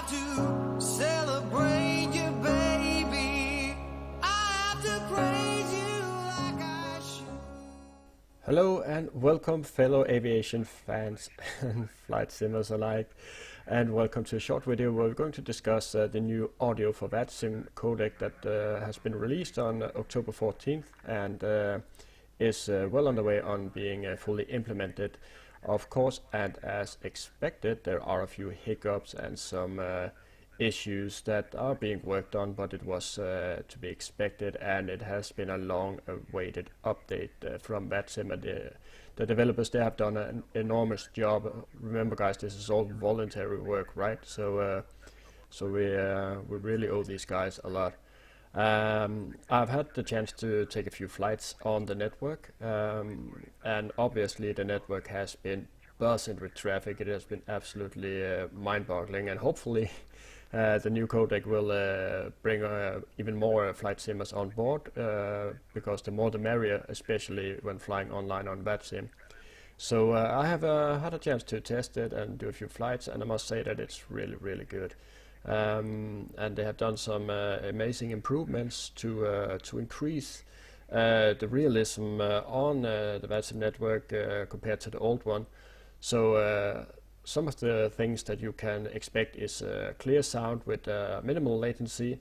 have to celebrate you, baby. I have to praise you like I should. Hello and welcome fellow aviation fans and flight simmers alike, and welcome to a short video where we're going to discuss the new audio for VATSIM Codec that has been released on October 14th and is well on the way on being fully implemented, of course. And as expected, there are a few hiccups and some issues that are being worked on, but it was to be expected, and it has been a long-awaited update from VATSIM. And the developers, they have done an enormous job. Remember, guys, this is all voluntary work, right? So we really owe these guys a lot. I've had the chance to take a few flights on the network, and obviously the network has been buzzing with traffic. It has been absolutely mind-boggling, and hopefully the new codec will bring even more flight simmers on board, because the more the merrier, especially when flying online on VATSIM. So I have had a chance to test it and do a few flights, and I must say that it's really, really good. And they have done some amazing improvements to increase the realism on the VATSIM network compared to the old one. So some of the things that you can expect is clear sound with minimal latency.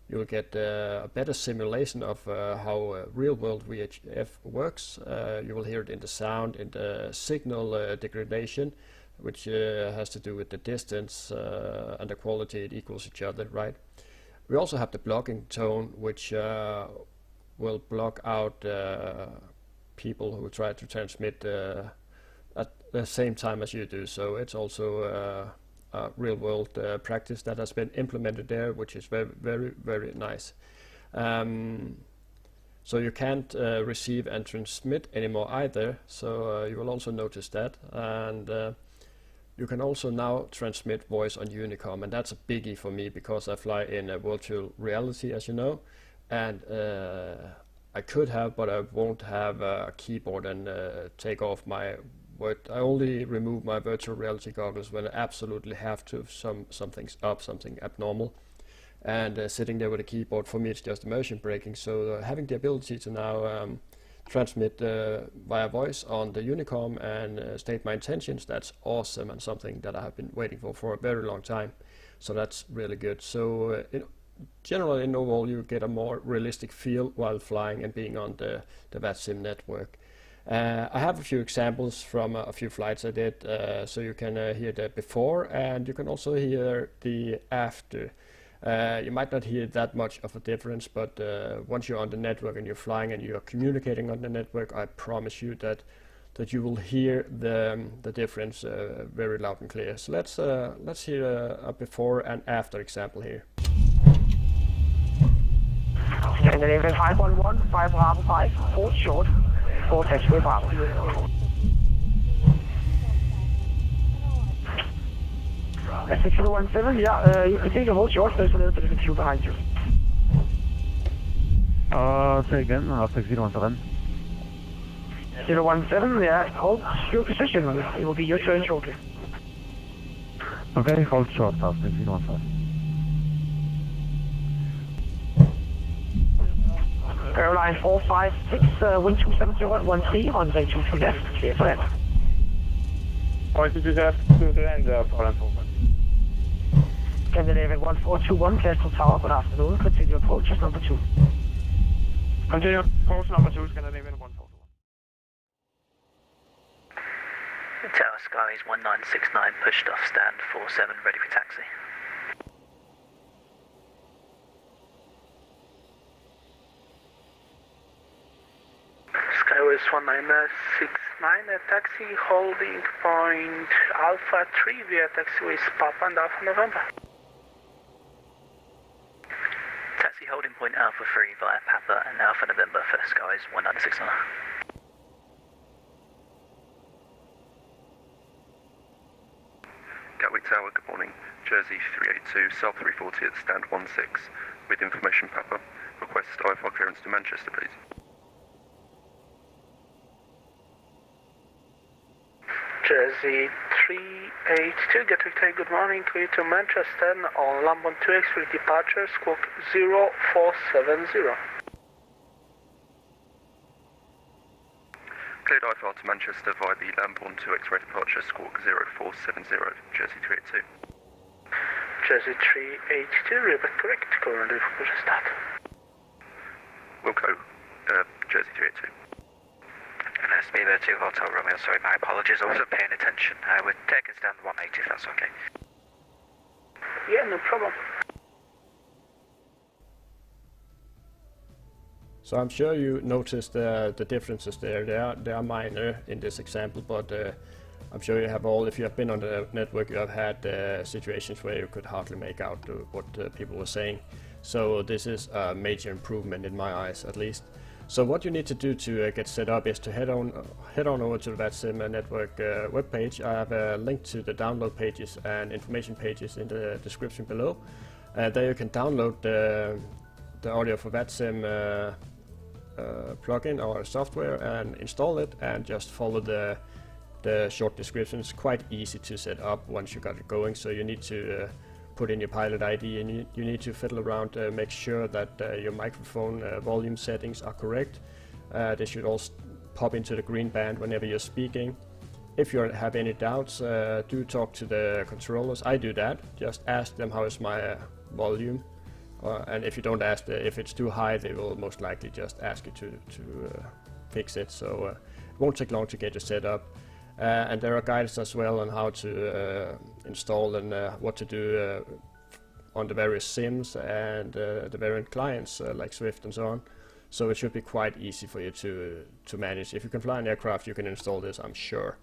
You'll get a better simulation of how real-world VHF works. You will hear it in the sound, in the signal degradation, which has to do with the distance and the quality. It equals each other, right? We also have the blocking tone, which will block out people who try to transmit at the same time as you do. So it's also a real-world practice that has been implemented there, which is very, very, very nice. So you can't receive and transmit anymore either. So you will also notice that. And you can also now transmit voice on Unicom, and that's a biggie for me because I fly in a virtual reality, as you know, and I could have, but I won't have a keyboard and take off my I only remove my virtual reality goggles when I absolutely have to, something's up, something abnormal. And sitting there with a keyboard, for me, it's just immersion breaking. So having the ability to now transmit via voice on the Unicom and state my intentions, that's awesome, and something that I have been waiting for a very long time. So that's really good. So generally, in overall, you get a more realistic feel while flying and being on the VATSIM network. I have a few examples from a few flights I did, so you can hear the before, and you can also hear the after. You might not hear that much of a difference, but once you're on the network and you're flying and you're communicating on the network, I promise you that you will hear the difference very loud and clear. So let's hear a before and after example here. Scandinavian 511, 5 Bravo 5, 4 short, 4 taxiway Bravo. That's 6017, yeah, you can take a hold short, there's a little bit of a queue behind you. Say again, 6017. 017, yeah, hold your position, it will be your turn shortly. Okay, hold short, 6017. Airline 456, wind 270 at 13, runway 22 left, clear for land. Point 22 left, to the end, Poland 4. Scandinavian 1421, Castle Tower, good afternoon, continue approach as number 2. Continue, approach number 2, Scandinavian 141. Tower Skies 1969, pushed off stand 47, ready for taxi. Skyways 1969, taxi holding point Alpha 3 via taxiways Papa and Alpha November. Taxi holding point Alpha 3 via Papa and Alpha November for Skies 1969. Gatwick Tower, good morning. Jersey 382, South 340 at stand 16, with information Papa. Request IFR clearance to Manchester, please. Jersey 382, Gatwick Tower, good morning, clear to Manchester on Lambon 2X for departure, squawk 0470. Cleared IFR to Manchester via the Lambourne 2X ray departure, squawk 0470, Jersey 382. Jersey 382, Rebecca correct, currently for start. Wilco, Jersey 382. And that's me there, 2 Hotel Romeo. Sorry, my apologies, I wasn't paying attention. I would take us down to 180 if that's okay. Yeah, no problem. So I'm sure you noticed the differences there. They are minor in this example, but I'm sure you have all, if you have been on the network, you have had situations where you could hardly make out what people were saying. So this is a major improvement in my eyes, at least. So what you need to do to get set up is to head on over to the VATSIM network webpage. I have a link to the download pages and information pages in the description below. There you can download the audio for VATSIM plugin or software and install it, and just follow the short descriptions. Quite easy to set up once you got it going. So you need to put in your pilot ID, and you need to fiddle around, make sure that your microphone volume settings are correct. They should all pop into the green band whenever you're speaking. If you have any doubts, do talk to the controllers. I do that. Just ask them how is my volume. And if you don't ask, if it's too high, they will most likely just ask you to fix it. So it won't take long to get you set up. And there are guides as well on how to install and what to do on the various SIMs and the variant clients like Swift and so on. So it should be quite easy for you to manage. If you can fly an aircraft, you can install this, I'm sure.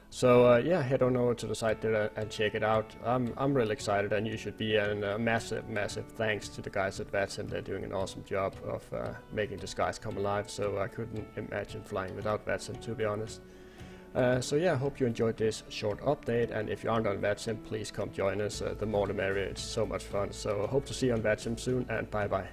So yeah, head on over to the site there and check it out. I'm really excited, and you should be. And massive thanks to the guys at VATSIM. They're doing an awesome job of making the skies come alive. So I couldn't imagine flying without VATSIM, to be honest. So yeah, I hope you enjoyed this short update, and if you aren't on VATSIM, please come join us. The more the merrier. It's so much fun. So I hope to see you on VATSIM soon, and bye bye.